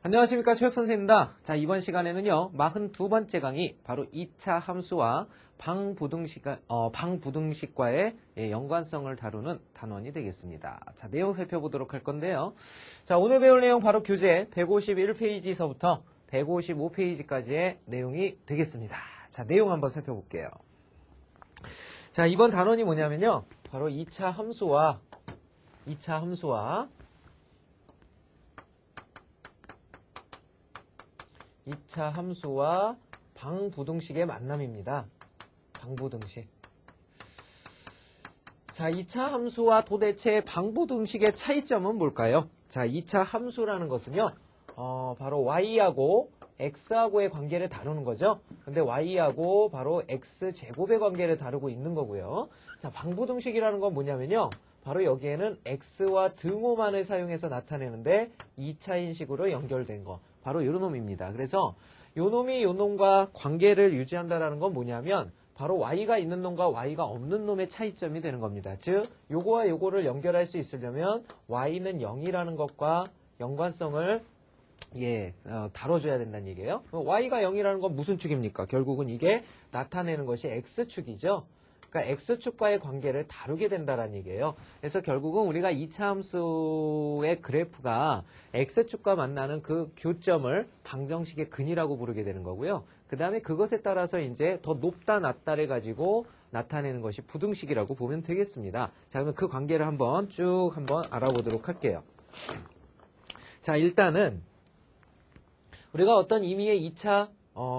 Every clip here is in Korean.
안녕하십니까, 최혁선생입니다. 자, 이번 시간에는요, 42번째 강의, 바로 2차 함수와 방부등식과의 연관성을 다루는 단원이 되겠습니다. 자, 내용 살펴보도록 할 건데요. 자, 오늘 배울 내용 바로 교재 151페이지서부터 155페이지까지의 내용이 되겠습니다. 자, 내용 한번 살펴볼게요. 자, 이번 단원이 뭐냐면요, 바로 2차 함수와 방부등식의 만남입니다. 방부등식. 자, 2차 함수와 도대체 방부등식의 차이점은 뭘까요? 자, 2차 함수라는 것은요, 바로 y하고 x하고의 관계를 다루는 거죠. 근데 y하고 바로 x제곱의 관계를 다루고 있는 거고요. 자, 방부등식이라는 건 뭐냐면요, 바로 여기에는 x와 등호만을 사용해서 나타내는데 2차인식으로 연결된 거. 바로 이 놈입니다. 그래서 요 놈이 요 놈과 관계를 유지한다는 건 뭐냐면 바로 y가 있는 놈과 y가 없는 놈의 차이점이 되는 겁니다. 즉 요거와 요거를 연결할 수 있으려면 y는 0이라는 것과 연관성을 다뤄줘야 된다는 얘기예요. y가 0이라는 건 무슨 축입니까? 결국은 이게 나타내는 것이 x축이죠. 그러니까 x축과의 관계를 다루게 된다는 얘기예요. 그래서 결국은 우리가 2차 함수의 그래프가 x축과 만나는 그 교점을 방정식의 근이라고 부르게 되는 거고요. 그 다음에 그것에 따라서 이제 더 높다 낮다를 가지고 나타내는 것이 부등식이라고 보면 되겠습니다. 자, 그러면 그 관계를 한번 알아보도록 할게요. 자, 일단은 우리가 어떤 임의의 2차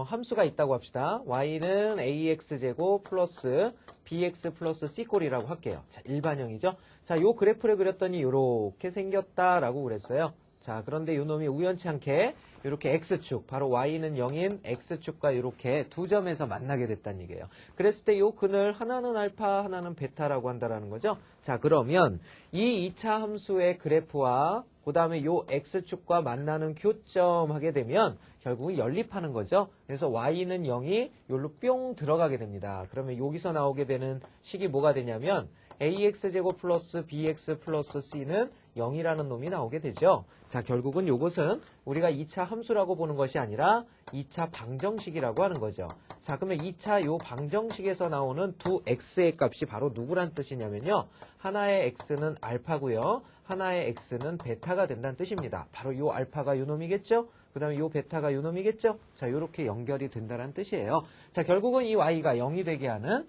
함수가 있다고 합시다. y는 ax제곱 플러스 bx 플러스 c꼴이라고 할게요. 자, 일반형이죠. 자, 요 그래프를 그렸더니 요렇게 생겼다라고 그랬어요. 자, 그런데 요 놈이 우연치 않게 이렇게 x축, 바로 y는 0인 x축과 이렇게 두 점에서 만나게 됐다는 얘기예요. 그랬을 때 요 근을 하나는 알파, 하나는 베타라고 한다라는 거죠. 자, 그러면 이 2차 함수의 그래프와 그 다음에 요 x축과 만나는 교점 하게 되면 결국은 연립하는 거죠. 그래서 y는 0이 여기로 뿅 들어가게 됩니다. 그러면 여기서 나오게 되는 식이 뭐가 되냐면 ax제곱 플러스 bx 플러스 c는 0이라는 놈이 나오게 되죠. 자, 결국은 요것은 우리가 2차 함수라고 보는 것이 아니라 2차 방정식이라고 하는 거죠. 자, 그러면 2차 요 방정식에서 나오는 두 x의 값이 바로 누구란 뜻이냐면요, 하나의 x는 알파고요, 하나의 x는 베타가 된다는 뜻입니다. 바로 요 알파가 요 놈이겠죠? 그 다음에 요 베타가 요 놈이겠죠? 자, 요렇게 연결이 된다는 뜻이에요. 자, 결국은 이 y가 0이 되게 하는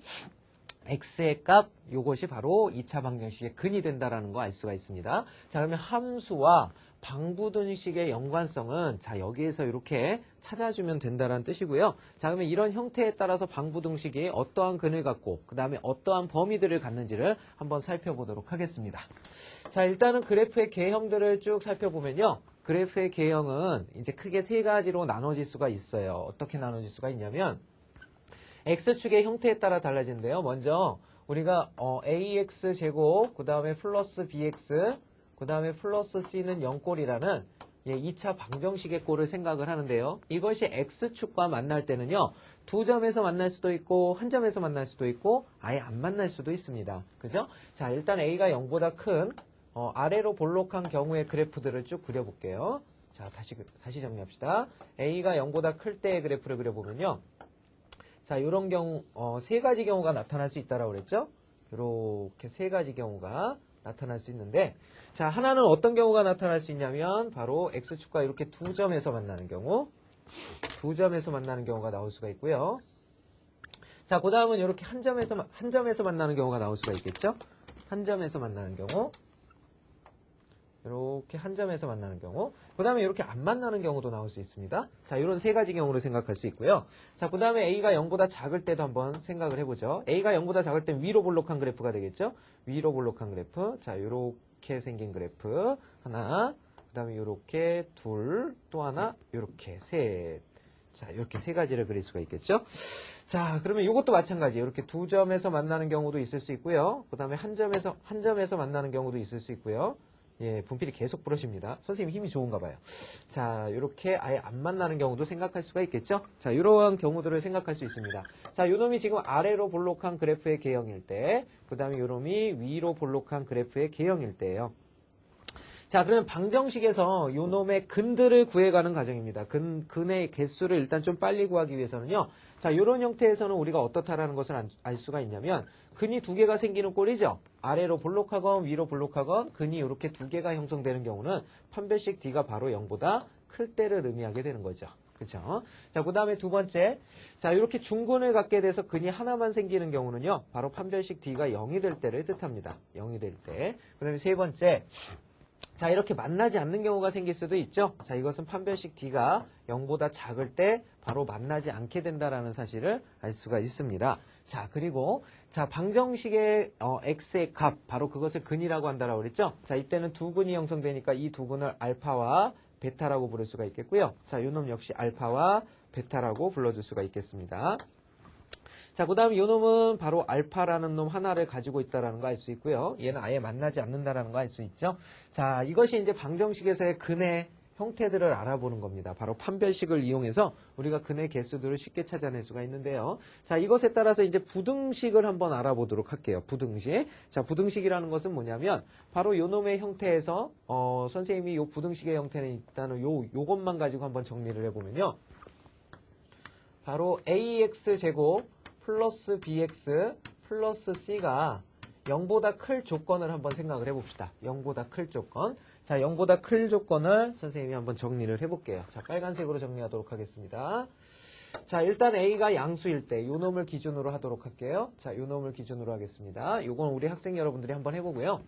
x의 값, 요것이 바로 2차 방정식의 근이 된다라는 거 알 수가 있습니다. 자, 그러면 함수와 방부등식의 연관성은 자, 여기에서 이렇게 찾아주면 된다라는 뜻이고요. 자, 그러면 이런 형태에 따라서 방부등식이 어떠한 근을 갖고 그 다음에 어떠한 범위들을 갖는지를 한번 살펴보도록 하겠습니다. 자, 일단은 그래프의 개형들을 쭉 살펴보면요, 그래프의 개형은 이제 크게 세 가지로 나눠질 수가 있어요. 어떻게 나눠질 수가 있냐면 x축의 형태에 따라 달라지는데요. 먼저 우리가 ax제곱, 그 다음에 플러스 bx, 그 다음에 플러스 c는 0꼴이라는 2차 방정식의 꼴을 생각을 하는데요. 이것이 x축과 만날 때는요, 두 점에서 만날 수도 있고 한 점에서 만날 수도 있고 아예 안 만날 수도 있습니다. 그죠? 자, 일단 a가 0보다 큰 아래로 볼록한 경우의 그래프들을 쭉 그려볼게요. 자, 다시 정리합시다. a가 0보다 클 때의 그래프를 그려보면요, 자, 요런 경우, 세 가지 경우가 나타날 수 있다라고 그랬죠? 요렇게 세 가지 경우가 나타날 수 있는데, 자, 하나는 어떤 경우가 나타날 수 있냐면, 바로 x축과 이렇게 두 점에서 만나는 경우가 나올 수가 있고요. 자, 그 다음은 이렇게 한 점에서 만나는 경우가 나올 수가 있겠죠? 한 점에서 만나는 경우. 이렇게 한 점에서 만나는 경우, 그 다음에 이렇게 안 만나는 경우도 나올 수 있습니다. 자, 이런 세 가지 경우를 생각할 수 있고요. 자, 그 다음에 a가 0보다 작을 때도 한번 생각을 해보죠. a가 0보다 작을 땐 위로 볼록한 그래프가 되겠죠? 위로 볼록한 그래프. 자, 이렇게 생긴 그래프 하나, 그 다음에 이렇게 둘, 또 하나, 이렇게 셋. 자, 이렇게 세 가지를 그릴 수가 있겠죠? 자, 그러면 이것도 마찬가지. 이렇게 두 점에서 만나는 경우도 있을 수 있고요. 그 다음에 한 점에서 만나는 경우도 있을 수 있고요. 예, 분필이 계속 부러집니다. 선생님 힘이 좋은가 봐요. 자, 이렇게 아예 안 만나는 경우도 생각할 수가 있겠죠? 자, 이러한 경우들을 생각할 수 있습니다. 자, 요놈이 지금 아래로 볼록한 그래프의 개형일 때, 그 다음에 요놈이 위로 볼록한 그래프의 개형일 때예요. 자, 그러면 방정식에서 요 놈의 근들을 구해가는 과정입니다. 근의 개수를 일단 좀 빨리 구하기 위해서는요. 자, 요런 형태에서는 우리가 어떻다라는 것을 알 수가 있냐면 근이 두 개가 생기는 꼴이죠. 아래로 볼록하건 위로 볼록하건 근이 이렇게 두 개가 형성되는 경우는 판별식 D가 바로 0보다 클 때를 의미하게 되는 거죠. 그렇죠? 자, 그 다음에 두 번째. 자, 이렇게 중근을 갖게 돼서 근이 하나만 생기는 경우는요. 바로 판별식 D가 0이 될 때를 뜻합니다. 0이 될 때. 그 다음에 세 번째. 자, 이렇게 만나지 않는 경우가 생길 수도 있죠. 자, 이것은 판별식 D가 0보다 작을 때 바로 만나지 않게 된다라는 사실을 알 수가 있습니다. 자, 그리고 자, 방정식의 x의 값, 바로 그것을 근이라고 한다라고 그랬죠. 자, 이때는 두 근이 형성되니까 이 두 근을 알파와 베타라고 부를 수가 있겠고요. 자, 이 놈 역시 알파와 베타라고 불러줄 수가 있겠습니다. 자, 그 다음에 이 놈은 바로 알파라는 놈 하나를 가지고 있다는 거 알 수 있고요. 얘는 아예 만나지 않는다라는 거 알 수 있죠. 자, 이것이 이제 방정식에서의 근의 형태들을 알아보는 겁니다. 바로 판별식을 이용해서 우리가 근의 개수들을 쉽게 찾아낼 수가 있는데요. 자, 이것에 따라서 이제 부등식을 한번 알아보도록 할게요. 부등식. 자, 부등식이라는 것은 뭐냐면 바로 요 놈의 형태에서 선생님이 요 부등식의 형태는 일단은 요것만 가지고 한번 정리를 해보면요. 바로 ax 제곱 플러스 bx 플러스 c가 0보다 클 조건을 한번 생각을 해봅시다. 0보다 클 조건. 자, 0보다 클 조건을 선생님이 한번 정리를 해볼게요. 자, 빨간색으로 정리하도록 하겠습니다. 자, 일단 a가 양수일 때 요 놈을 기준으로 하도록 할게요. 자, 요 놈을 기준으로 하겠습니다. 요건 우리 학생 여러분들이 한번 해보고요.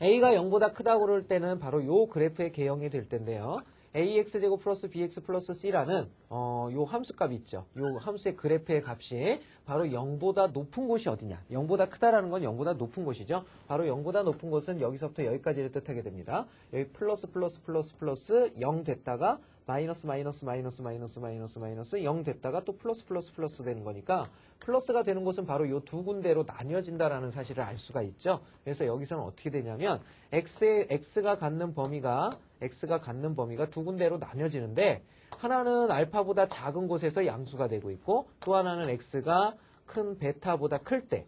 a가 0보다 크다고 그럴 때는 바로 요 그래프의 개형이 될 텐데요. ax제곱 플러스 bx 플러스 c라는 요 함수값이 있죠. 요 함수의 그래프의 값이 바로 0보다 높은 곳이 어디냐. 0보다 크다라는 건 0보다 높은 곳이죠. 바로 0보다 높은 곳은 여기서부터 여기까지를 뜻하게 됩니다. 여기 플러스 0 됐다가 마이너스 0 됐다가 또 플러스 되는 거니까 플러스가 되는 곳은 바로 요 두 군데로 나뉘어진다라는 사실을 알 수가 있죠. 그래서 여기서는 어떻게 되냐면 x가 갖는 범위가 두 군데로 나뉘어지는데 하나는 알파보다 작은 곳에서 양수가 되고 있고 또 하나는 x가 큰 베타보다 클 때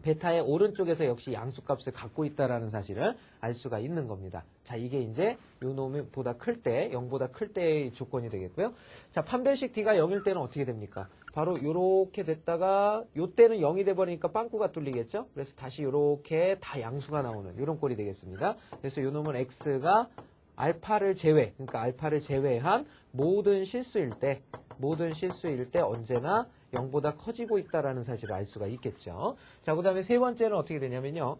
베타의 오른쪽에서 역시 양수값을 갖고 있다라는 사실을 알 수가 있는 겁니다. 자, 이게 이제 요 놈보다 클 때, 0보다 클 때의 조건이 되겠고요. 자, 판별식 D가 0일 때는 어떻게 됩니까? 바로 요렇게 됐다가 요 때는 0이 돼버리니까 빵꾸가 뚫리겠죠? 그래서 다시 요렇게 다 양수가 나오는 요런 꼴이 되겠습니다. 그래서 요 놈은 X가 알파를 제외한 모든 실수일 때 언제나 0보다 커지고 있다라는 사실을 알 수가 있겠죠. 자, 그 다음에 세 번째는 어떻게 되냐면요.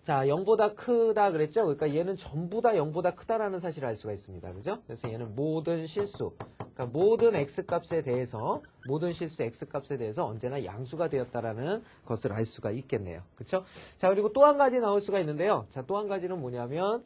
자, 0보다 크다 그랬죠? 그러니까 얘는 전부 다 0보다 크다라는 사실을 알 수가 있습니다. 그죠? 그래서 얘는 모든 실수, 그러니까 모든 x값에 대해서, 모든 실수 x값에 대해서 언제나 양수가 되었다라는 것을 알 수가 있겠네요. 그쵸? 자, 그리고 또 한 가지 나올 수가 있는데요. 자, 또 한 가지는 뭐냐면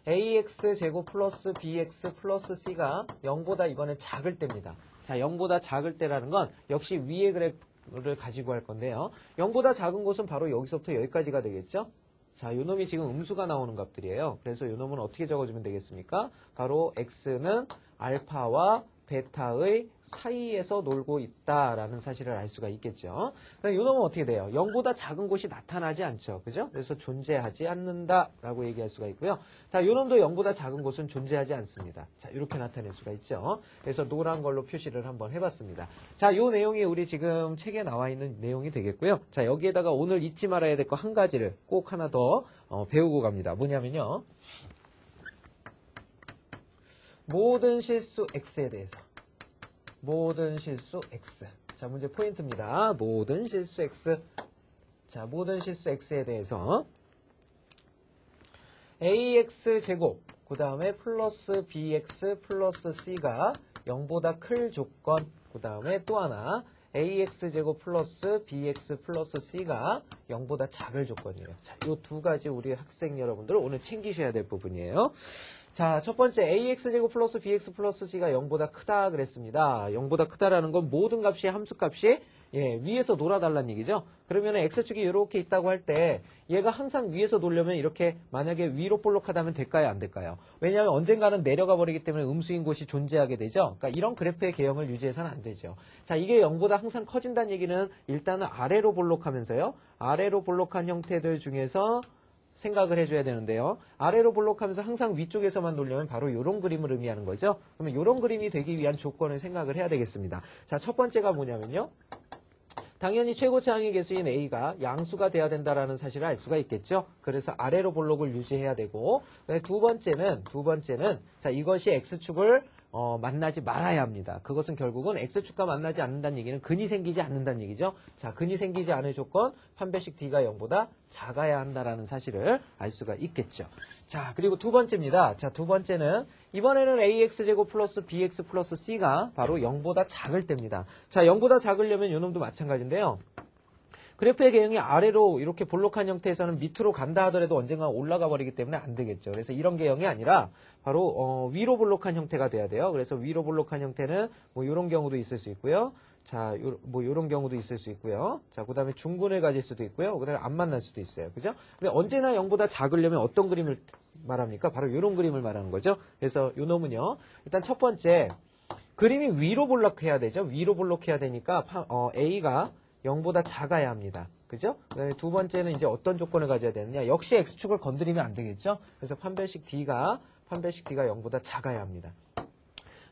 ax 제곱 플러스 bx 플러스 c가 0보다 이번엔 작을 때입니다. 자, 0보다 작을 때라는 건 역시 위의 그래프를 가지고 할 건데요. 0보다 작은 곳은 바로 여기서부터 여기까지가 되겠죠? 자, 요 놈이 지금 음수가 나오는 값들이에요. 그래서 요 놈은 어떻게 적어주면 되겠습니까? 바로 x는 알파와 베타의 사이에서 놀고 있다라는 사실을 알 수가 있겠죠. 그럼 이 놈은 어떻게 돼요? 0보다 작은 곳이 나타나지 않죠. 그죠? 그래서 존재하지 않는다라고 얘기할 수가 있고요. 자, 이 놈도 0보다 작은 곳은 존재하지 않습니다. 자, 이렇게 나타낼 수가 있죠. 그래서 노란 걸로 표시를 한번 해봤습니다. 자, 이 내용이 우리 지금 책에 나와 있는 내용이 되겠고요. 자, 여기에다가 오늘 잊지 말아야 될 거 한 가지를 꼭 하나 더 배우고 갑니다. 뭐냐면요. 모든 실수 x에 대해서. 모든 실수 x. 자, 문제 포인트입니다. 모든 실수 x. 자, 모든 실수 x에 대해서 ax 제곱, 그 다음에 플러스 bx 플러스 c가 0보다 클 조건, 그 다음에 또 하나 ax 제곱 플러스 bx 플러스 c가 0보다 작을 조건이에요. 자, 이 두 가지 우리 학생 여러분들 오늘 챙기셔야 될 부분이에요. 자, 첫 번째 ax제곱 플러스 bx 플러스 c가 0보다 크다 그랬습니다. 0보다 크다라는 건 모든 값이 함수값이 위에서 놀아달라는 얘기죠. 그러면 x축이 이렇게 있다고 할 때 얘가 항상 위에서 놀려면 이렇게 만약에 위로 볼록하다면 될까요? 안 될까요? 왜냐하면 언젠가는 내려가 버리기 때문에 음수인 곳이 존재하게 되죠. 그러니까 이런 그래프의 개형을 유지해서는 안 되죠. 자, 이게 0보다 항상 커진다는 얘기는 일단은 아래로 볼록하면서요. 아래로 볼록한 형태들 중에서 생각을 해줘야 되는데요. 아래로 볼록하면서 항상 위쪽에서만 돌려면 바로 이런 그림을 의미하는 거죠. 그러면 이런 그림이 되기 위한 조건을 생각을 해야 되겠습니다. 자, 첫 번째가 뭐냐면요. 당연히 최고차항의 개수인 A가 양수가 돼야 된다라는 사실을 알 수가 있겠죠. 그래서 아래로 볼록을 유지해야 되고, 두 번째는 자, 이것이 X축을 만나지 말아야 합니다. 그것은 결국은 X축과 만나지 않는다는 얘기는 근이 생기지 않는다는 얘기죠. 자, 근이 생기지 않을 조건 판별식 D가 0보다 작아야 한다라는 사실을 알 수가 있겠죠. 자, 그리고 두 번째입니다. 자, 두 번째는 이번에는 AX제곱 플러스 BX 플러스 C가 바로 0보다 작을 때입니다. 자, 0보다 작으려면 요놈도 마찬가지인데요. 그래프의 개형이 아래로 이렇게 볼록한 형태에서는 밑으로 간다 하더라도 언젠가 올라가 버리기 때문에 안 되겠죠. 그래서 이런 개형이 아니라 바로 위로 볼록한 형태가 돼야 돼요. 그래서 위로 볼록한 형태는 뭐 이런 경우도 있을 수 있고요. 자, 뭐 이런 경우도 있을 수 있고요. 자, 그다음에 중근을 가질 수도 있고요. 그다음에 안 만날 수도 있어요. 그죠? 근데 언제나 0보다 작으려면 어떤 그림을 말합니까? 바로 이런 그림을 말하는 거죠. 그래서 요 놈은요. 일단 첫 번째 그림이 위로 볼록해야 되죠. 위로 볼록해야 되니까 A가 0보다 작아야 합니다. 그죠? 그다음에 두 번째는 이제 어떤 조건을 가져야 되느냐? 역시 X축을 건드리면 안 되겠죠? 그래서 판별식 D가 0보다 작아야 합니다.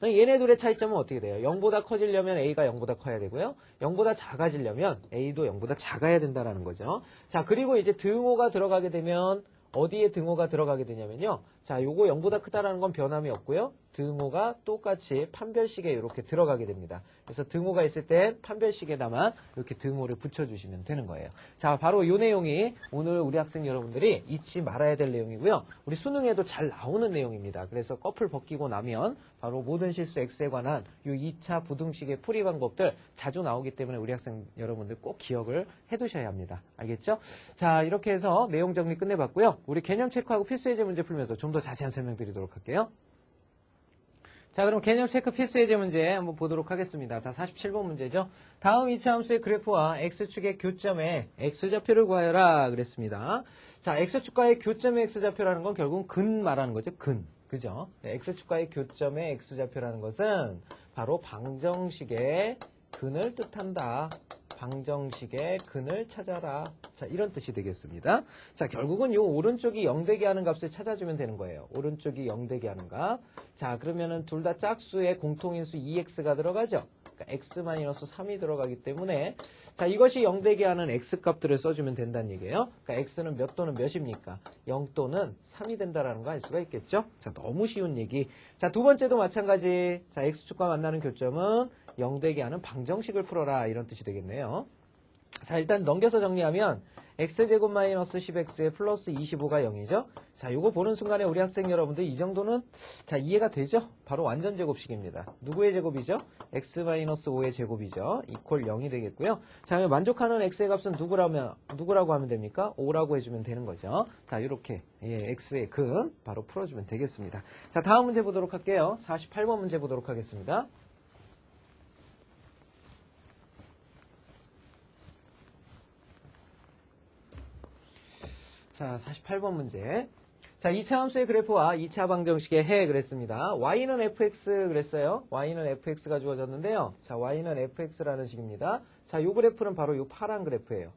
얘네 둘의 차이점은 어떻게 돼요? 0보다 커지려면 A가 0보다 커야 되고요. 0보다 작아지려면 A도 0보다 작아야 된다는 거죠. 자, 그리고 이제 등호가 들어가게 되면 어디에 등호가 들어가게 되냐면요. 자, 요거 0보다 크다라는 건 변함이 없고요. 등호가 똑같이 판별식에 이렇게 들어가게 됩니다. 그래서 등호가 있을 때 판별식에다만 이렇게 등호를 붙여주시면 되는 거예요. 자, 바로 이 내용이 오늘 우리 학생 여러분들이 잊지 말아야 될 내용이고요. 우리 수능에도 잘 나오는 내용입니다. 그래서 커플 벗기고 나면 바로 모든 실수 X에 관한 이 2차 부등식의 풀이 방법들 자주 나오기 때문에 우리 학생 여러분들 꼭 기억을 해두셔야 합니다. 알겠죠? 자, 이렇게 해서 내용 정리 끝내봤고요. 우리 개념 체크하고 필수 예제 문제 풀면서 좀 더 자세한 설명 드리도록 할게요. 자, 그럼 개념 체크 필수 예제 문제 한번 보도록 하겠습니다. 자, 47번 문제죠. 다음 2차 함수의 그래프와 X축의 교점의 X좌표를 구하여라 그랬습니다. 자, X축과의 교점의 X좌표라는 건 결국은 근 말하는 거죠. 근. 그죠? 네, X축과의 교점의 X좌표라는 것은 바로 방정식의 근을 뜻한다. 방정식의 근을 찾아라. 자, 이런 뜻이 되겠습니다. 자, 결국은 이 오른쪽이 0되게 하는 값을 찾아주면 되는 거예요. 오른쪽이 0되게 하는 값. 자, 그러면은 둘 다 짝수의 공통인수 2x가 들어가죠. 그러니까 x-3이 들어가기 때문에 자, 이것이 0되게 하는 x값들을 써주면 된다는 얘기예요. 그러니까 x는 몇 또는 몇입니까? 0 또는 3이 된다라는 거 알 수가 있겠죠? 자, 너무 쉬운 얘기. 자, 두 번째도 마찬가지. 자, x축과 만나는 교점은 0되게 하는 방정식을 풀어라 이런 뜻이 되겠네요. 자, 일단 넘겨서 정리하면 x제곱 마이너스 10x에 플러스 25가 0이죠. 자, 요거 보는 순간에 우리 학생 여러분들 이 정도는 자, 이해가 되죠? 바로 완전 제곱식입니다. 누구의 제곱이죠? x 마이너스 5의 제곱이죠. 이퀄 0이 되겠고요. 자, 그러면 만족하는 x의 값은 누구라고 하면 됩니까? 5라고 해주면 되는 거죠. 자, 이렇게 x의 근 바로 풀어주면 되겠습니다. 자, 다음 문제 보도록 할게요. 48번 문제 보도록 하겠습니다. 자, 48번 문제. 자, 2차 함수의 그래프와 2차 방정식의 해 그랬습니다. y는 fx 그랬어요. y는 fx가 주어졌는데요. 자, y는 fx라는 식입니다. 자, 요 그래프는 바로 요 파란 그래프예요.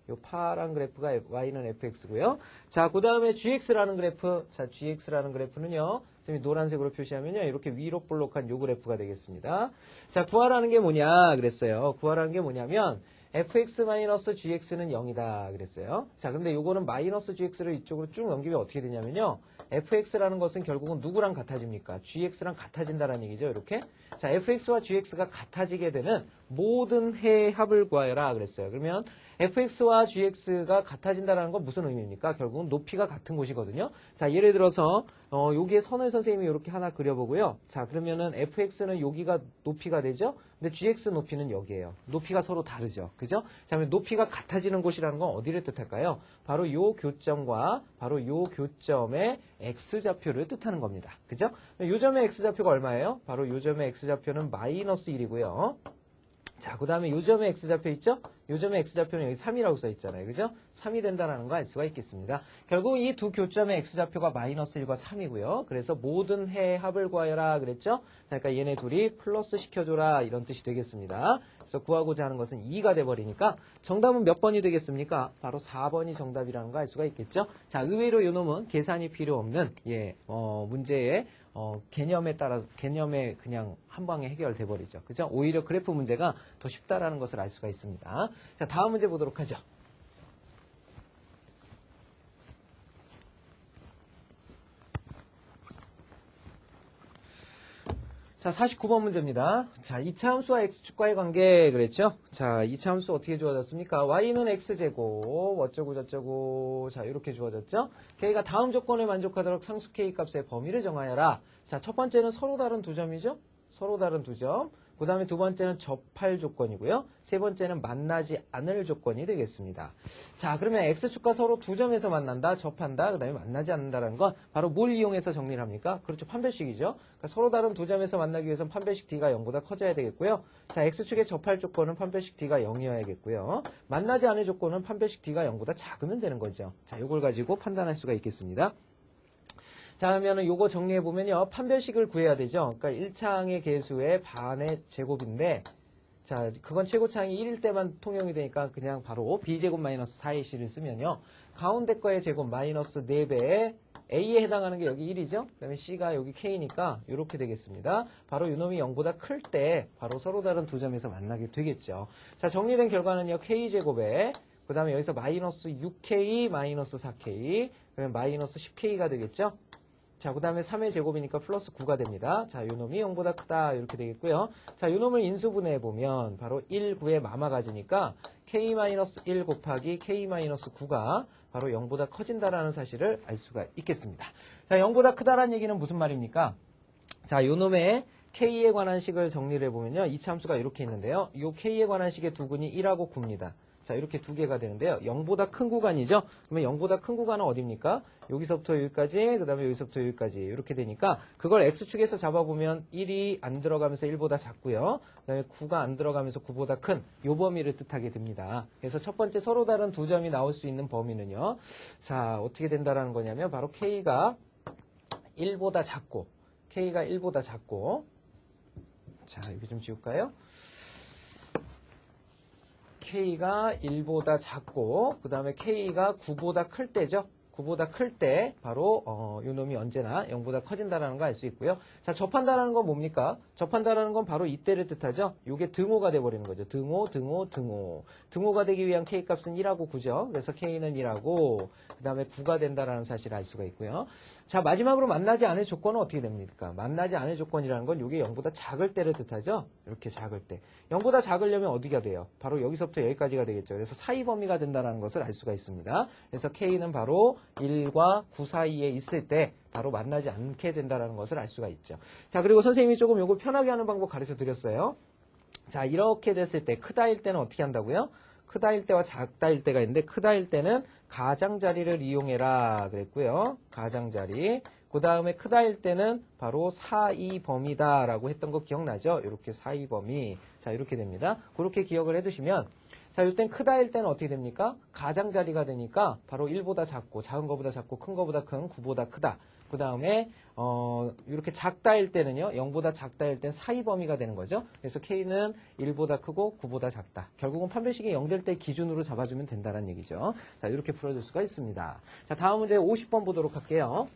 요 파란 그래프가 y는 fx고요. 자, 그 다음에 gx라는 그래프. 자, gx라는 그래프는요. 지금 노란색으로 표시하면요. 이렇게 위로 볼록한 요 그래프가 되겠습니다. 자, 구하라는 게 뭐냐 그랬어요. 구하라는 게 뭐냐면 fx-gx는 0이다 그랬어요. 자, 근데 요거는 마이너스 gx를 이쪽으로 쭉 넘기면 어떻게 되냐면요. fx라는 것은 결국은 누구랑 같아집니까? gx랑 같아진다라는 얘기죠. 이렇게. 자, fx와 gx가 같아지게 되는 모든 해의 합을 구하여라 그랬어요. 그러면 fx와 gx가 같아진다는 건 무슨 의미입니까? 결국은 높이가 같은 곳이거든요. 자, 예를 들어서 여기에 선을 선생님이 이렇게 하나 그려보고요. 자, 그러면은 fx는 여기가 높이가 되죠? 근데 gx 높이는 여기예요. 높이가 서로 다르죠. 그죠? 자, 그러면 높이가 같아지는 곳이라는 건 어디를 뜻할까요? 바로 요 교점과 바로 요 교점의 x좌표를 뜻하는 겁니다. 그죠? 요 점의 x좌표가 얼마예요? 바로 요 점의 x좌표는 마이너스 1이고요. 자, 그 다음에 요 점의 x좌표 있죠? 요점의 x좌표는 여기 3이라고 써 있잖아요. 그죠? 3이 된다는 거 알 수가 있겠습니다. 결국 이 두 교점의 x좌표가 마이너스 1과 3이고요. 그래서 모든 해의 합을 구하여라 그랬죠? 그러니까 얘네 둘이 플러스 시켜줘라 이런 뜻이 되겠습니다. 그래서 구하고자 하는 것은 2가 돼버리니까 정답은 몇 번이 되겠습니까? 바로 4번이 정답이라는 거 알 수가 있겠죠? 자, 의외로 이 놈은 계산이 필요 없는 문제의 개념에 따라서 개념에 그냥 한 방에 해결돼 버리죠. 그죠? 오히려 그래프 문제가 더 쉽다라는 것을 알 수가 있습니다. 자, 다음 문제 보도록 하죠. 자, 49번 문제입니다. 자, 2차 함수와 x축과의 관계 그랬죠? 자, 2차 함수 어떻게 주어졌습니까? y는 x제곱 어쩌고 저쩌고 자, 이렇게 주어졌죠? k가 다음 조건에 만족하도록 상수 k 값의 범위를 정하여라. 자, 첫 번째는 서로 다른 두 점이죠? 서로 다른 두 점. 그 다음에 두 번째는 접할 조건이고요. 세 번째는 만나지 않을 조건이 되겠습니다. 자, 그러면 x축과 서로 두 점에서 만난다, 접한다, 그 다음에 만나지 않는다는 건 바로 뭘 이용해서 정리를 합니까? 그렇죠. 판별식이죠. 그러니까 서로 다른 두 점에서 만나기 위해서는 판별식 d가 0보다 커져야 되겠고요. 자, x축의 접할 조건은 판별식 d가 0이어야겠고요. 만나지 않을 조건은 판별식 d가 0보다 작으면 되는 거죠. 자, 이걸 가지고 판단할 수가 있겠습니다. 자, 그러면은 요거 정리해보면요. 판별식을 구해야 되죠. 그러니까 1창의 개수의 반의 제곱인데, 자, 그건 최고차항이 1일 때만 통용이 되니까 그냥 바로 b제곱 마이너스 4ac를 쓰면요. 가운데 거의 제곱 마이너스 4배에 a에 해당하는 게 여기 1이죠. 그 다음에 c가 여기 k니까 이렇게 되겠습니다. 바로 이놈이 0보다 클 때 바로 서로 다른 두 점에서 만나게 되겠죠. 자, 정리된 결과는요. k제곱에 그 다음에 여기서 마이너스 6k 마이너스 4k 그러면 마이너스 10k가 되겠죠. 자, 그 다음에 3의 제곱이니까 플러스 9가 됩니다. 자, 요 놈이 0보다 크다 이렇게 되겠고요. 자, 요 놈을 인수분해해보면 바로 1, 9의 마마 가지니까 k-1 곱하기 k-9가 바로 0보다 커진다라는 사실을 알 수가 있겠습니다. 자, 0보다 크다라는 얘기는 무슨 말입니까? 자, 요 놈의 k에 관한 식을 정리를 해보면요. 이 함수가 이렇게 있는데요. 요 k에 관한 식의 두근이 1하고 9입니다. 자, 이렇게 두 개가 되는데요. 0보다 큰 구간이죠? 그러면 0보다 큰 구간은 어디입니까? 여기서부터 여기까지, 그 다음에 여기서부터 여기까지 이렇게 되니까 그걸 x축에서 잡아보면 1이 안 들어가면서 1보다 작고요. 그 다음에 9가 안 들어가면서 9보다 큰 요 범위를 뜻하게 됩니다. 그래서 첫 번째 서로 다른 두 점이 나올 수 있는 범위는요. 자, 어떻게 된다라는 거냐면 바로 k가 1보다 작고 k가 1보다 작고 자, 여기 좀 지울까요? k가 1보다 작고 그 다음에 k가 9보다 클 때죠. 9보다 클 때 바로 요 놈이 언제나 0보다 커진다라는 거 알 수 있고요. 자, 접한다라는 건 뭡니까? 접한다라는 건 바로 이때를 뜻하죠. 요게 등호가 돼버리는 거죠. 등호. 등호가 되기 위한 k값은 1하고 9죠. 그래서 k는 1하고 그 다음에 9가 된다라는 사실을 알 수가 있고요. 자, 마지막으로 만나지 않을 조건은 어떻게 됩니까? 만나지 않을 조건이라는 건 요게 0보다 작을 때를 뜻하죠. 이렇게 작을 때. 0보다 작으려면 어디가 돼요? 바로 여기서부터 여기까지가 되겠죠. 그래서 사이 범위가 된다는 것을 알 수가 있습니다. 그래서 k는 바로 1과 9 사이에 있을 때 바로 만나지 않게 된다는 것을 알 수가 있죠. 자, 그리고 선생님이 조금 요걸 편하게 하는 방법 가르쳐 드렸어요. 자, 이렇게 됐을 때 크다일 때는 어떻게 한다고요? 크다일 때와 작다일 때가 있는데 크다일 때는 가장자리를 이용해라 그랬고요. 가장자리. 그 다음에 크다일 때는 바로 사이 범위다라고 했던 거 기억나죠? 이렇게 사이 범위. 자, 이렇게 됩니다. 그렇게 기억을 해두시면 자, 이땐 크다일 때는 어떻게 됩니까? 가장자리가 되니까 바로 1보다 작고 작은 거보다 작고 큰 거보다 큰 9보다 크다. 그 다음에 이렇게 작다일 때는요. 0보다 작다일 땐 사이 범위가 되는 거죠. 그래서 K는 1보다 크고 9보다 작다. 결국은 판별식이 0될 때 기준으로 잡아주면 된다는 얘기죠. 자, 이렇게 풀어줄 수가 있습니다. 자, 다음 문제 50번 보도록 할게요.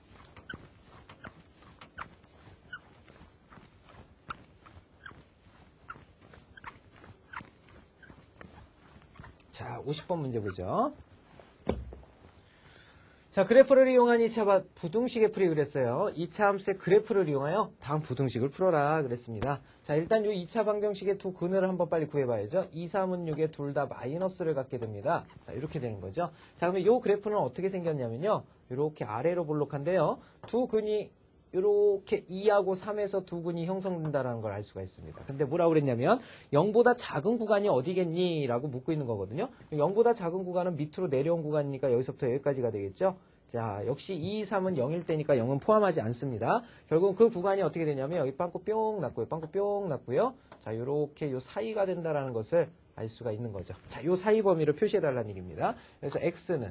자, 50번 문제 보죠. 자, 그래프를 이용한 2차 부등식의 풀이 그랬어요. 2차 함수의 그래프를 이용하여 다음 부등식을 풀어라 그랬습니다. 자, 일단 이 2차 방정식의 두 근을 한번 빨리 구해봐야죠. 2, 3은 6에 둘 다 마이너스를 갖게 됩니다. 자, 이렇게 되는 거죠. 자, 그러면 이 그래프는 어떻게 생겼냐면요. 이렇게 아래로 볼록한데요. 두 근이 이렇게 2하고 3에서 두 근이 형성된다는 걸 알 수가 있습니다. 근데 뭐라고 그랬냐면 0보다 작은 구간이 어디겠니? 라고 묻고 있는 거거든요. 0보다 작은 구간은 밑으로 내려온 구간이니까 여기서부터 여기까지가 되겠죠. 자, 역시 2, 3은 0일 때니까 0은 포함하지 않습니다. 결국은 그 구간이 어떻게 되냐면 여기 빵꾸 뿅 났고요. 빵꾸 뿅 났고요. 자, 요렇게 요 사이가 된다라는 것을 알 수가 있는 거죠. 자, 요 사이 범위를 표시해달라는 얘기입니다. 그래서 x는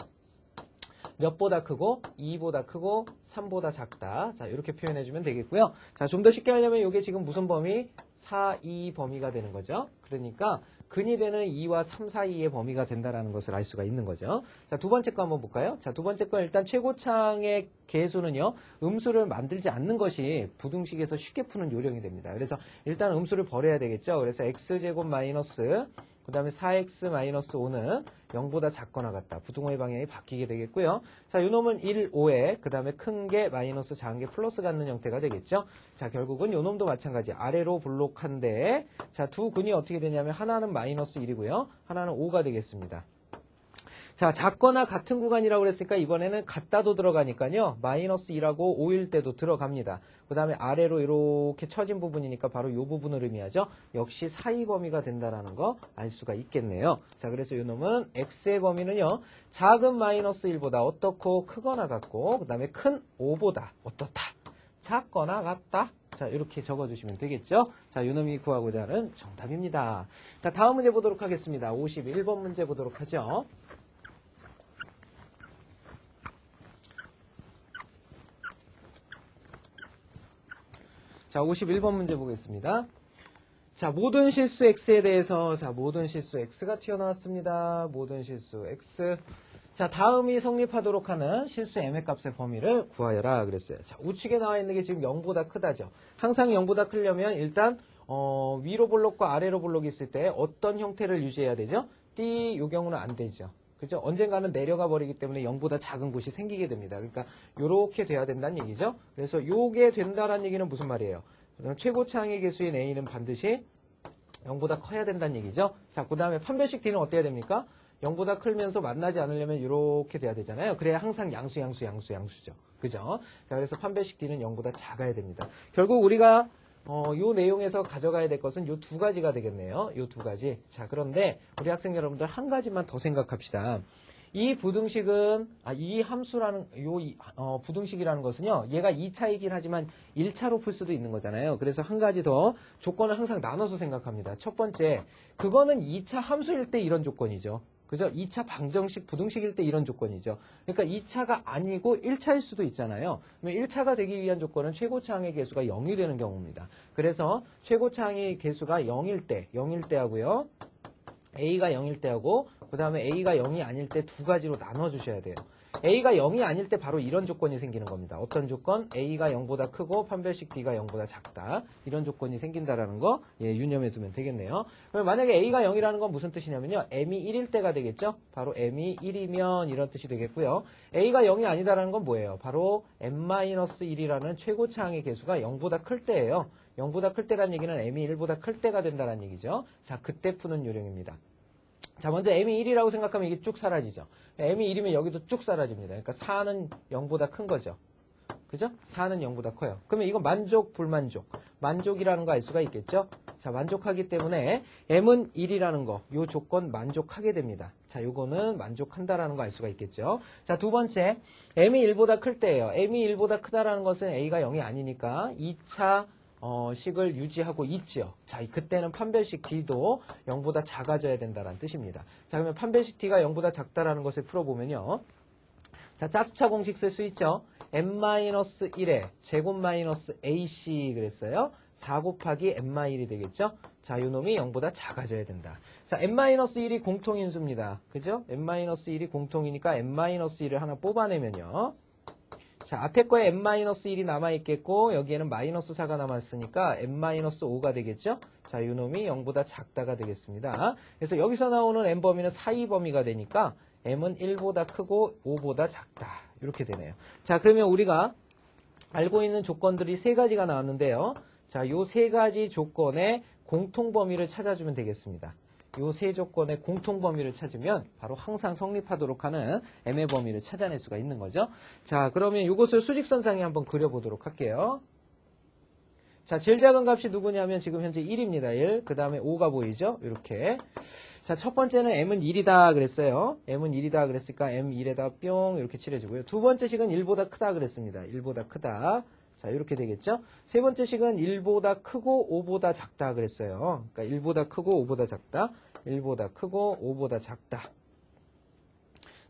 몇보다 크고 2보다 크고 3보다 작다. 자, 이렇게 표현해주면 되겠고요. 자, 좀 더 쉽게 하려면 이게 지금 무슨 범위? 4, 2 범위가 되는 거죠. 그러니까 근이 되는 2와 3 사이의 범위가 된다는 것을 알 수가 있는 거죠. 자, 두 번째 거 한번 볼까요? 자, 두 번째 건 일단 최고창의 계수는요, 음수를 만들지 않는 것이 부등식에서 쉽게 푸는 요령이 됩니다. 그래서 일단 음수를 버려야 되겠죠. 그래서 x제곱 마이너스 그 다음에 4x-5는 0보다 작거나 같다. 부등호의 방향이 바뀌게 되겠고요. 자, 요 놈은 1, 5에 그 다음에 큰 게 마이너스, 작은 게 플러스 갖는 형태가 되겠죠. 자, 결국은 요 놈도 마찬가지. 아래로 볼록한데 자, 두 근이 어떻게 되냐면 하나는 마이너스 1이고요. 하나는 5가 되겠습니다. 자, 작거나 같은 구간이라고 그랬으니까 이번에는 같다도 들어가니까요. 마이너스 1하고 5일 때도 들어갑니다. 그 다음에 아래로 이렇게 처진 부분이니까 바로 이 부분을 의미하죠. 역시 사이 범위가 된다는 거 알 수가 있겠네요. 자, 그래서 이 놈은 x의 범위는요. 작은 마이너스 1보다 어떻고 크거나 같고 그 다음에 큰 5보다 어떻다. 작거나 같다. 자, 이렇게 적어주시면 되겠죠. 자, 이 놈이 구하고자 하는 정답입니다. 자, 다음 문제 보도록 하겠습니다. 51번 문제 보도록 하죠. 자, 51번 문제 보겠습니다. 자, 모든 실수 x에 대해서, 자, 모든 실수 x가 튀어나왔습니다. 모든 실수 x. 자, 다음이 성립하도록 하는 실수 m의 값의 범위를 구하여라 그랬어요. 자, 우측에 나와 있는 게 지금 0보다 크다죠. 항상 0보다 크려면 일단, 위로 볼록과 아래로 볼록이 있을 때 어떤 형태를 유지해야 되죠? 띠, 요 경우는 안 되죠. 그죠? 언젠가는 내려가 버리기 때문에 0보다 작은 곳이 생기게 됩니다. 그러니까 요렇게 돼야 된다는 얘기죠. 그래서 요게 된다는 얘기는 무슨 말이에요? 최고차항의 개수인 a는 반드시 0보다 커야 된다는 얘기죠. 자, 그 다음에 판별식 d는 어때야 됩니까? 0보다 크면서 만나지 않으려면 이렇게 돼야 되잖아요. 그래야 항상 양수죠. 그죠? 자, 그래서 판별식 d는 0보다 작아야 됩니다. 결국 우리가 요 내용에서 가져가야 될 것은 요 두 가지가 되겠네요. 요 두 가지. 자, 그런데 우리 학생 여러분들 한 가지만 더 생각합시다. 이 부등식은, 이 함수라는, 부등식이라는 것은요, 얘가 2차이긴 하지만 1차로 풀 수도 있는 거잖아요. 그래서 한 가지 더 조건을 항상 나눠서 생각합니다. 첫 번째, 그거는 2차 함수일 때 이런 조건이죠. 그죠? 2차 방정식, 부등식일 때 이런 조건이죠. 그러니까 2차가 아니고 1차일 수도 있잖아요. 그러면 1차가 되기 위한 조건은 최고차항의 개수가 0이 되는 경우입니다. 그래서 최고차항의 개수가 0일 때 하고요. A가 0일 때 하고 그 다음에 A가 0이 아닐 때 두 가지로 나눠주셔야 돼요. A가 0이 아닐 때 바로 이런 조건이 생기는 겁니다. 어떤 조건? A가 0보다 크고 판별식 D가 0보다 작다. 이런 조건이 생긴다라는 거 유념해 두면 되겠네요. 그럼 만약에 A가 0이라는 건 무슨 뜻이냐면요. M이 1일 때가 되겠죠? 바로 M이 1이면 이런 뜻이 되겠고요. A가 0이 아니다라는 건 뭐예요? 바로 M-1이라는 최고차항의 개수가 0보다 클 때예요. 0보다 클 때란 얘기는 M이 1보다 클 때가 된다는 얘기죠. 자, 그때 푸는 요령입니다. 자, 먼저 M이 1이라고 생각하면 이게 쭉 사라지죠. M이 1이면 여기도 쭉 사라집니다. 그러니까 4는 0보다 큰 거죠. 그죠? 4는 0보다 커요. 그러면 이건 만족, 불만족. 만족이라는 거 알 수가 있겠죠? 자, 만족하기 때문에 M은 1이라는 거, 요 조건 만족하게 됩니다. 자, 요거는 만족한다라는 거 알 수가 있겠죠? 자, 두 번째, M이 1보다 클 때예요. M이 1보다 크다라는 것은 A가 0이 아니니까 2차 식을 유지하고 있죠. 자, 그때는 판별식 D도 0보다 작아져야 된다는 뜻입니다. 자, 그러면 판별식 D가 0보다 작다라는 것을 풀어보면요. 자, 짝수차 공식 쓸 수 있죠. n-1에 제곱 마이너스 AC 그랬어요. 4 곱하기 n-1이 되겠죠. 자, 요 놈이 0보다 작아져야 된다. 자, n-1이 공통인수입니다. 그죠? n-1이 공통이니까 n-1을 하나 뽑아내면요. 자, 앞에 거에 n-1이 남아있겠고 여기에는 마이너스 4가 남았으니까 n-5가 되겠죠? 자, 이 놈이 0보다 작다가 되겠습니다. 그래서 여기서 나오는 n 범위는 사이 범위가 되니까 m은 1보다 크고 5보다 작다. 이렇게 되네요. 자, 그러면 우리가 알고 있는 조건들이 세 가지가 나왔는데요. 자, 요 세 가지 조건의 공통 범위를 찾아주면 되겠습니다. 요 세 조건의 공통 범위를 찾으면 바로 항상 성립하도록 하는 m의 범위를 찾아낼 수가 있는 거죠. 자, 그러면 이것을 수직선상에 한번 그려보도록 할게요. 자, 제일 작은 값이 누구냐면 지금 현재 1입니다. 1. 그 다음에 5가 보이죠? 이렇게. 자, 첫 번째는 m은 1이다 그랬어요. m은 1이다 그랬으니까 m 1에다 뿅 이렇게 칠해주고요. 두 번째 식은 1보다 크다 그랬습니다. 1보다 크다. 자, 이렇게 되겠죠? 세 번째 식은 1보다 크고 5보다 작다 그랬어요. 그러니까 1보다 크고 5보다 작다. 1보다 크고 5보다 작다.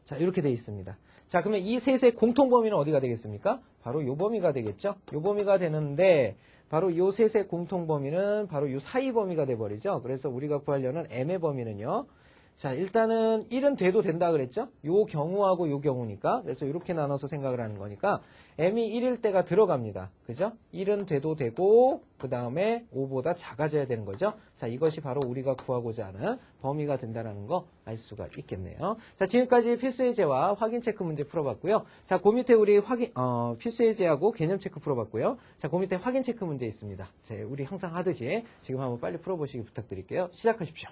자, 이렇게 돼 있습니다. 자, 그러면 이 셋의 공통 범위는 어디가 되겠습니까? 바로 요 범위가 되겠죠? 요 범위가 되는데 바로 요 셋의 공통 범위는 바로 요 사이 범위가 돼 버리죠. 그래서 우리가 구하려는 m의 범위는요. 자, 일단은 1은 돼도 된다 그랬죠? 요 경우하고 요 경우니까. 그래서 이렇게 나눠서 생각을 하는 거니까 m이 1일 때가 들어갑니다. 그죠? 1은 돼도 되고 그 다음에 5보다 작아져야 되는 거죠. 자, 이것이 바로 우리가 구하고자 하는 범위가 된다는 거 알 수가 있겠네요. 자, 지금까지 필수의 제와 확인 체크 문제 풀어봤고요. 자, 그 밑에 우리 필수의 제하고 개념 체크 풀어봤고요. 자, 그 밑에 확인 체크 문제 있습니다. 자, 우리 항상 하듯이 지금 한번 빨리 풀어보시기 부탁드릴게요. 시작하십시오.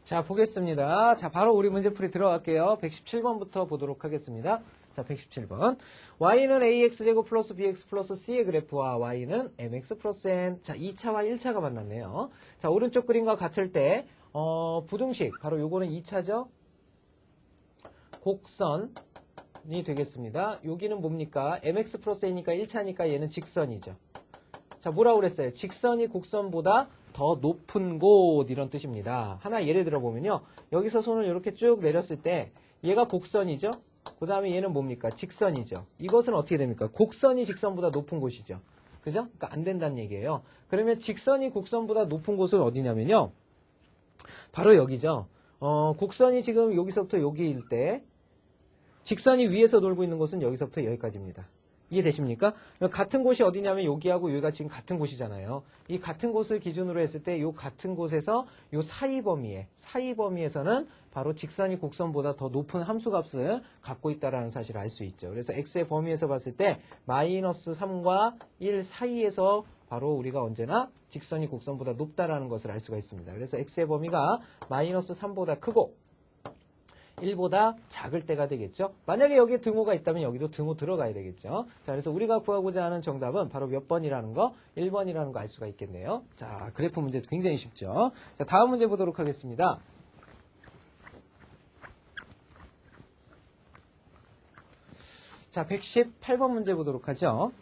자, 보겠습니다. 자, 바로 우리 문제풀이 들어갈게요. 117번부터 보도록 하겠습니다. 자, 117번. y는 ax제곱 플러스 bx 플러스 c의 그래프와 y는 mx 플러스 n. 자, 2차와 1차가 만났네요. 자, 오른쪽 그림과 같을 때, 부등식. 바로 요거는 2차죠. 곡선이 되겠습니다. 여기는 뭡니까? mx 플러스 n이니까 1차니까 얘는 직선이죠. 자, 뭐라고 그랬어요? 직선이 곡선보다 더 높은 곳 이런 뜻입니다. 하나 예를 들어보면요. 여기서 손을 이렇게 쭉 내렸을 때 얘가 곡선이죠. 그 다음에 얘는 뭡니까? 직선이죠. 이것은 어떻게 됩니까? 곡선이 직선보다 높은 곳이죠. 그죠? 그러니까 안 된다는 얘기예요. 그러면 직선이 곡선보다 높은 곳은 어디냐면요. 바로 여기죠. 곡선이 지금 여기서부터 여기일 때 직선이 위에서 돌고 있는 곳은 여기서부터 여기까지입니다. 이해되십니까? 같은 곳이 어디냐면 여기하고 여기가 지금 같은 곳이잖아요. 이 같은 곳을 기준으로 했을 때 이 같은 곳에서 이 사이 범위에서는 바로 직선이 곡선보다 더 높은 함수값을 갖고 있다는 사실을 알 수 있죠. 그래서 x의 범위에서 봤을 때 마이너스 3과 1 사이에서 바로 우리가 언제나 직선이 곡선보다 높다라는 것을 알 수가 있습니다. 그래서 x의 범위가 마이너스 3보다 크고 1보다 작을 때가 되겠죠. 만약에 여기에 등호가 있다면 여기도 등호 들어가야 되겠죠. 자, 그래서 우리가 구하고자 하는 정답은 바로 몇 번이라는 거? 1번이라는 거 알 수가 있겠네요. 자, 그래프 문제 굉장히 쉽죠. 자, 다음 문제 보도록 하겠습니다. 자, 118번 문제 보도록 하죠.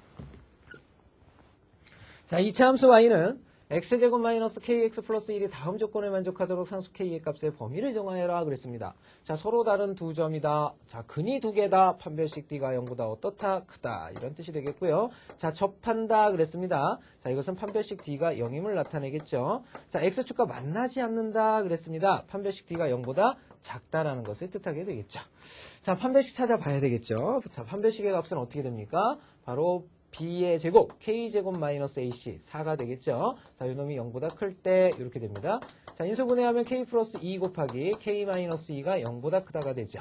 자, 2차 함수 y는 x제곱 마이너스 kx 플러스 1이 다음 조건에 만족하도록 상수 k의 값의 범위를 정하여라 그랬습니다. 자, 서로 다른 두 점이다. 자, 근이 두 개다. 판별식 d가 0보다 어떻다? 크다. 이런 뜻이 되겠고요. 자, 접한다 그랬습니다. 자, 이것은 판별식 d가 0임을 나타내겠죠. 자, x축과 만나지 않는다 그랬습니다. 판별식 d가 0보다 작다라는 것을 뜻하게 되겠죠. 자, 판별식 찾아봐야 되겠죠. 자, 판별식의 값은 어떻게 됩니까? 바로 b의 제곱, k제곱 마이너스 ac, 4가 되겠죠. 자, 이놈이 0보다 클 때 이렇게 됩니다. 자, 인수분해하면 k 플러스 2 곱하기 k 마이너스 2가 0보다 크다가 되죠.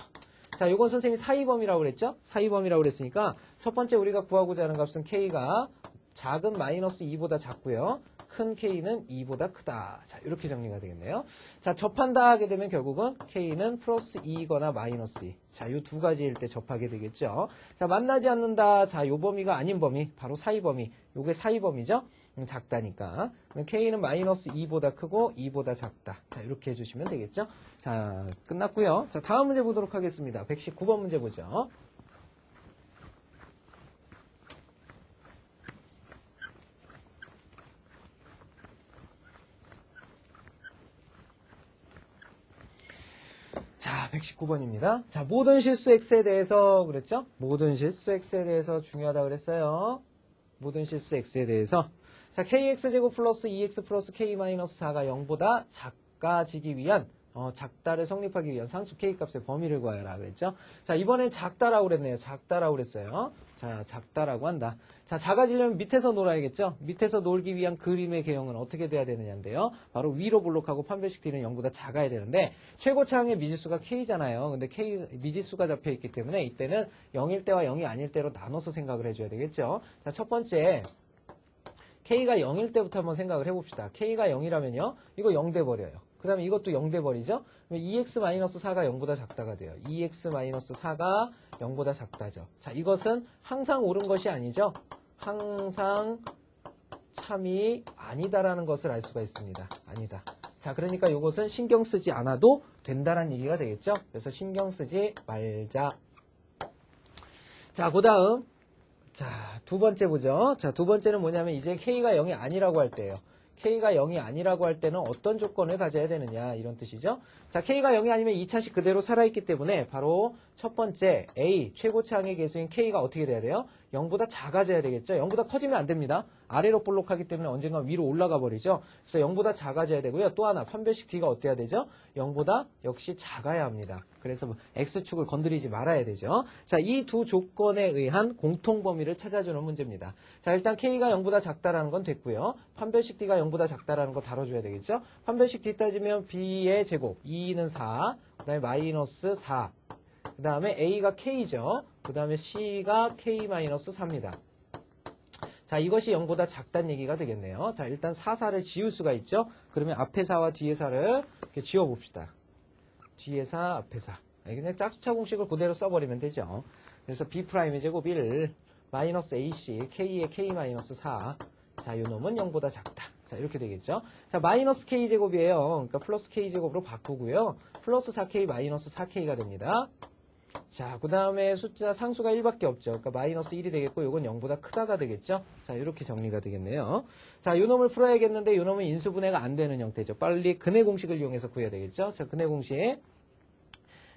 자, 요건 선생님이 사이범위라고 그랬죠? 사이범위라고 그랬으니까 첫 번째 우리가 구하고자 하는 값은 k가 작은 마이너스 2보다 작고요. 큰 k는 2보다 크다. 자, 이렇게 정리가 되겠네요. 자, 접한다 하게 되면 결국은 k는 플러스 2거나 마이너스 2. 자, 요 두 가지일 때 접하게 되겠죠. 자, 만나지 않는다. 자, 요 범위가 아닌 범위. 바로 사이 범위. 요게 사이 범위죠. 작다니까. k는 마이너스 2보다 크고 2보다 작다. 자, 이렇게 해주시면 되겠죠. 자, 끝났고요. 자, 다음 문제 보도록 하겠습니다. 119번 문제 보죠. 자, 119번입니다. 자, 모든 실수 x에 대해서 그랬죠? 모든 실수 x에 대해서 중요하다 그랬어요. 모든 실수 x에 대해서. 자, kx제곱 플러스 2x 플러스 k 마이너스 4가 0보다 작아지기 위한 작다를 성립하기 위한 상수 k값의 범위를 구하여라 그랬죠? 자, 이번엔 작다라고 그랬네요. 작다라고 그랬어요. 자, 작다라고 한다. 자, 작아지려면 밑에서 놀아야겠죠? 밑에서 놀기 위한 그림의 개형은 어떻게 돼야 되느냐인데요. 바로 위로 볼록하고 판별식 d는 0보다 작아야 되는데 최고차항의 미지수가 k잖아요. 근데 k 미지수가 잡혀있기 때문에 이때는 0일 때와 0이 아닐 때로 나눠서 생각을 해줘야 되겠죠? 자, 첫 번째 k가 0일 때부터 한번 생각을 해봅시다. k가 0이라면요. 이거 0 돼버려요. 그 다음에 이것도 0 돼버리죠. 2x-4가 0보다 작다가 돼요. 2x-4가 0보다 작다죠. 자, 이것은 항상 옳은 것이 아니죠. 항상 참이 아니다라는 것을 알 수가 있습니다. 아니다. 자, 그러니까 이것은 신경 쓰지 않아도 된다는 얘기가 되겠죠. 그래서 신경 쓰지 말자. 자, 그 다음. 자, 두 번째 보죠. 자, 두 번째는 뭐냐면 이제 K가 0이 아니라고 할 때예요. K가 0이 아니라고 할 때는 어떤 조건을 가져야 되느냐 이런 뜻이죠. 자, K가 0이 아니면 2차식 그대로 살아있기 때문에 바로 첫 번째 A 최고차항의 개수인 K가 어떻게 돼야 돼요? 0보다 작아져야 되겠죠. 0보다 커지면 안 됩니다. 아래로 볼록하기 때문에 언젠가 위로 올라가 버리죠. 그래서 0보다 작아져야 되고요. 또 하나 판별식 D가 어때야 되죠? 0보다 역시 작아야 합니다. 그래서 X축을 건드리지 말아야 되죠. 자, 이 두 조건에 의한 공통 범위를 찾아주는 문제입니다. 자, 일단 K가 0보다 작다라는 건 됐고요. 판별식 D가 0보다 작다라는 거 다뤄줘야 되겠죠. 판별식 D 따지면 B의 제곱 2는 4, 그 다음에 마이너스 4, 그 다음에 A가 K죠. 그 다음에 C가 K-4입니다. 자, 이것이 0보다 작다는 얘기가 되겠네요. 자, 일단 4를 지울 수가 있죠. 그러면 앞에 4와 뒤에 4를 이렇게 지워봅시다. 뒤에 4, 앞에 4. 그냥 짝수차 공식을 그대로 써버리면 되죠. 그래서 B'의 제곱 1, 마이너스 AC, K의 K-4. 자, 요 놈은 0보다 작다. 자, 이렇게 되겠죠. 자, 마이너스 K제곱이에요. 그러니까 플러스 K제곱으로 바꾸고요. 플러스 4K, 마이너스 4K가 됩니다. 자, 그 다음에 숫자 상수가 1밖에 없죠. 그러니까 마이너스 1이 되겠고, 요건 0보다 크다가 되겠죠. 자, 이렇게 정리가 되겠네요. 자, 요 놈을 풀어야겠는데, 요 놈은 인수분해가 안 되는 형태죠. 빨리 근해 공식을 이용해서 구해야 되겠죠. 자, 근해 공식.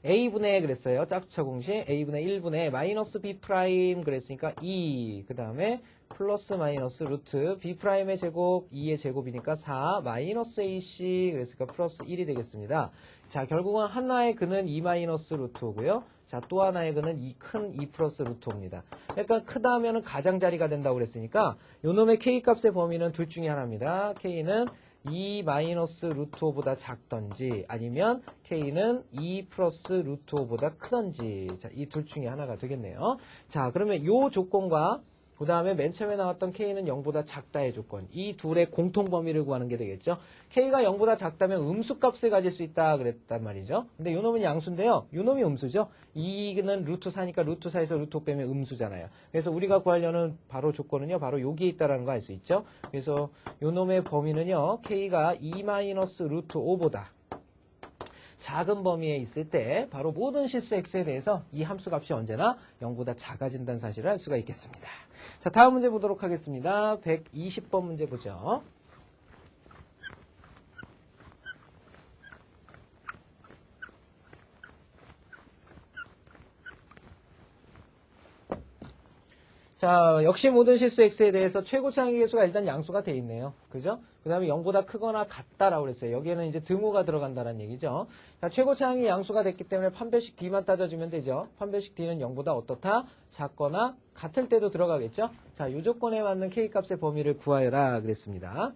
A분의 그랬어요. 짝수차 공식. A분의 1분의 마이너스 B 프라임 그랬으니까 2. 그 다음에 플러스 마이너스 루트 B'의 제곱 2의 제곱이니까 4 마이너스 AC 그랬으니까 플러스 1이 되겠습니다. 자, 결국은 하나의 근은 2 마이너스 루트 오고요. 자, 또 하나의 근은 큰 2 플러스 루트 옵니다. 그러니까 크다 하면은 가장자리가 된다고 그랬으니까 요 놈의 K 값의 범위는 둘 중에 하나입니다. K는 2 마이너스 루트 5보다 작던지 아니면 K는 2 플러스 루트 5보다 크던지. 자, 이 둘 중에 하나가 되겠네요. 자, 그러면 요 조건과 그 다음에 맨 처음에 나왔던 K는 0보다 작다의 조건. 이 둘의 공통 범위를 구하는 게 되겠죠. K가 0보다 작다면 음수값을 가질 수 있다 그랬단 말이죠. 근데 요 놈은 양수인데요. 요 놈이 음수죠. 2는 루트 4니까 루트 4에서 루트 5 빼면 음수잖아요. 그래서 우리가 구하려는 바로 조건은요. 바로 여기에 있다라는 거 알 수 있죠. 그래서 요 놈의 범위는요. K가 2 마이너스 루트 5보다 작은 범위에 있을 때 바로 모든 실수 x에 대해서 이 함수 값이 언제나 0보다 작아진다는 사실을 알 수가 있겠습니다. 자, 다음 문제 보도록 하겠습니다. 120번 문제 보죠. 자, 역시 모든 실수 x에 대해서 최고차항의 개수가 일단 양수가 돼 있네요. 그죠? 그 다음에 0보다 크거나 같다라고 그랬어요. 여기에는 이제 등호가 들어간다는 얘기죠. 자, 최고차항이 양수가 됐기 때문에 판별식 D만 따져주면 되죠. 판별식 D는 0보다 어떻다? 작거나 같을 때도 들어가겠죠. 자, 이 조건에 맞는 K값의 범위를 구하여라 그랬습니다.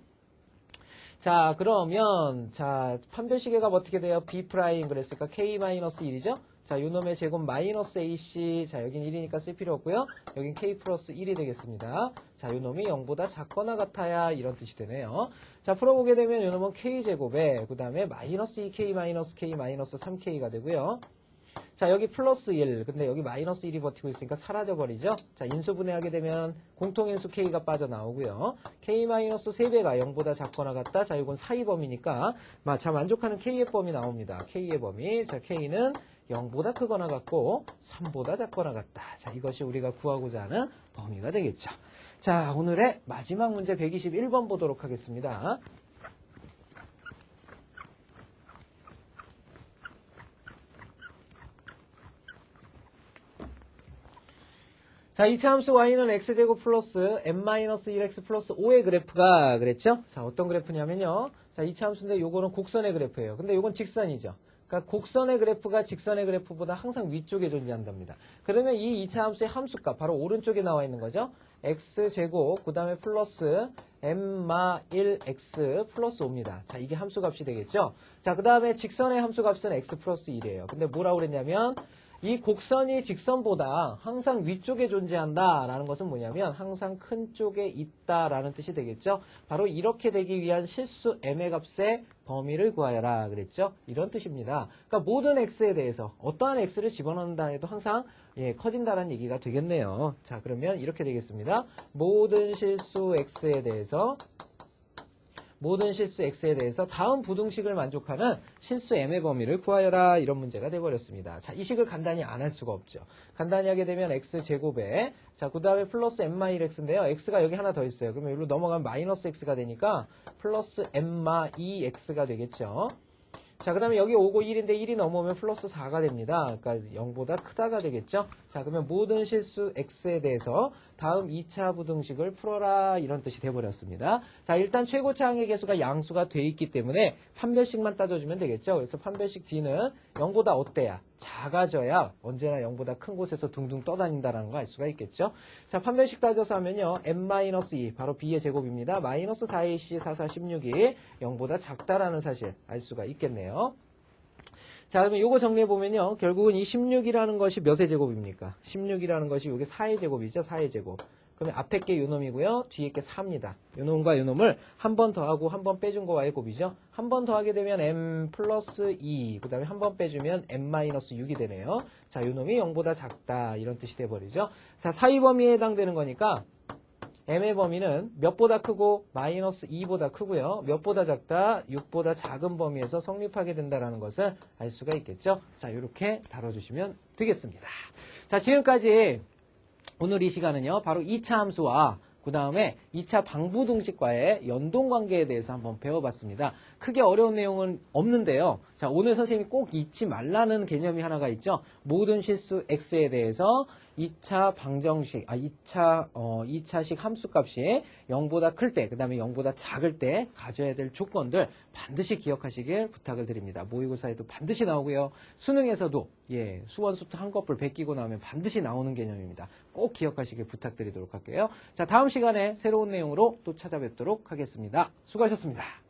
자, 그러면 자, 판별식의 값 어떻게 돼요? B' 그랬으니까 K-1이죠. 자, 요 놈의 제곱 마이너스 AC. 자, 여긴 1이니까 쓸 필요 없고요. 여긴 K 플러스 1이 되겠습니다. 자, 요 놈이 0보다 작거나 같아야 이런 뜻이 되네요. 자, 풀어보게 되면 요 놈은 K제곱에 그 다음에 마이너스 2K 마이너스 K 마이너스 3K가 되고요. 자, 여기 플러스 1. 근데 여기 마이너스 1이 버티고 있으니까 사라져버리죠. 자, 인수분해하게 되면 공통인수 K가 빠져나오고요. K 마이너스 3배가 0보다 작거나 같다. 자, 이건 사이 범위니까 자, 만족하는 K의 범위 나옵니다. K의 범위. 자, K는 0보다 크거나 같고 3보다 작거나 같다. 자, 이것이 우리가 구하고자 하는 범위가 되겠죠. 자, 오늘의 마지막 문제 121번 보도록 하겠습니다. 자, 2차 함수 y는 x제곱 플러스 n-1x 플러스 5의 그래프가 그랬죠? 자, 어떤 그래프냐면요. 자, 2차 함수인데 요거는 곡선의 그래프예요. 근데 요건 직선이죠. 그러니까 곡선의 그래프가 직선의 그래프보다 항상 위쪽에 존재한답니다. 그러면 이 2차 함수의 함수값 바로 오른쪽에 나와 있는 거죠. x제곱 그 다음에 플러스 n-1x 플러스 5입니다. 자, 이게 함수값이 되겠죠. 자, 그 다음에 직선의 함수값은 x 플러스 1이에요. 근데 뭐라고 그랬냐면 이 곡선이 직선보다 항상 위쪽에 존재한다라는 것은 뭐냐면 항상 큰 쪽에 있다라는 뜻이 되겠죠. 바로 이렇게 되기 위한 실수 m의 값의 범위를 구하여라 그랬죠. 이런 뜻입니다. 그러니까 모든 x에 대해서 어떠한 x를 집어넣는다 해도 항상 커진다라는 얘기가 되겠네요. 자, 그러면 이렇게 되겠습니다. 모든 실수 x에 대해서 다음 부등식을 만족하는 실수 m의 범위를 구하여라 이런 문제가 돼버렸습니다. 자, 이 식을 간단히 안 할 수가 없죠. 간단히 하게 되면 x제곱에 자, 그 다음에 플러스 m-x인데요. x가 여기 하나 더 있어요. 그러면 여기로 넘어가면 마이너스 x가 되니까 플러스 m-2x가 되겠죠. 자, 그 다음에 여기 5고 1인데 1이 넘어오면 플러스 4가 됩니다. 그러니까 0보다 크다가 되겠죠. 자, 그러면 모든 실수 x에 대해서 다음 2차 부등식을 풀어라 이런 뜻이 돼버렸습니다. 자, 일단 최고차항의 개수가 양수가 돼 있기 때문에 판별식만 따져주면 되겠죠. 그래서 판별식 D는 0보다 어때야? 작아져야 언제나 0보다 큰 곳에서 둥둥 떠다닌다는 걸 알 수가 있겠죠. 자, 판별식 따져서 하면요. m-2 바로 b의 제곱입니다. 마이너스 4ac 4, 4, 16이 0보다 작다라는 사실 알 수가 있겠네요. 자, 그러면 요거 정리해보면요. 결국은 이 16이라는 것이 몇의 제곱입니까? 16이라는 것이 요게 4의 제곱이죠. 4의 제곱. 그러면 앞에 게 요놈이고요. 뒤에 게 4입니다. 요놈과 요놈을 한 번 더하고 한 번 빼준 거와의 곱이죠. 한 번 더하게 되면 m 플러스 2, 그 다음에 한 번 빼주면 m 마이너스 6이 되네요. 자, 요놈이 0보다 작다 이런 뜻이 돼버리죠. 자, 사이 범위에 해당되는 거니까 m의 범위는 몇보다 크고 마이너스 2보다 크고요. 몇보다 작다, 6보다 작은 범위에서 성립하게 된다는 것을 알 수가 있겠죠. 자, 이렇게 다뤄주시면 되겠습니다. 자, 지금까지 오늘 이 시간은요. 바로 2차 함수와 그 다음에 2차 방부등식과의 연동관계에 대해서 한번 배워봤습니다. 크게 어려운 내용은 없는데요. 자, 오늘 선생님이 꼭 잊지 말라는 개념이 하나가 있죠. 모든 실수 x에 대해서 2차 방정식, 2차식 함수값이 0보다 클 때, 그 다음에 0보다 작을 때 가져야 될 조건들 반드시 기억하시길 부탁을 드립니다. 모의고사에도 반드시 나오고요. 수능에서도 수원수투 한꺼풀 베끼고 나오면 반드시 나오는 개념입니다. 꼭 기억하시길 부탁드리도록 할게요. 자, 다음 시간에 새로운 내용으로 또 찾아뵙도록 하겠습니다. 수고하셨습니다.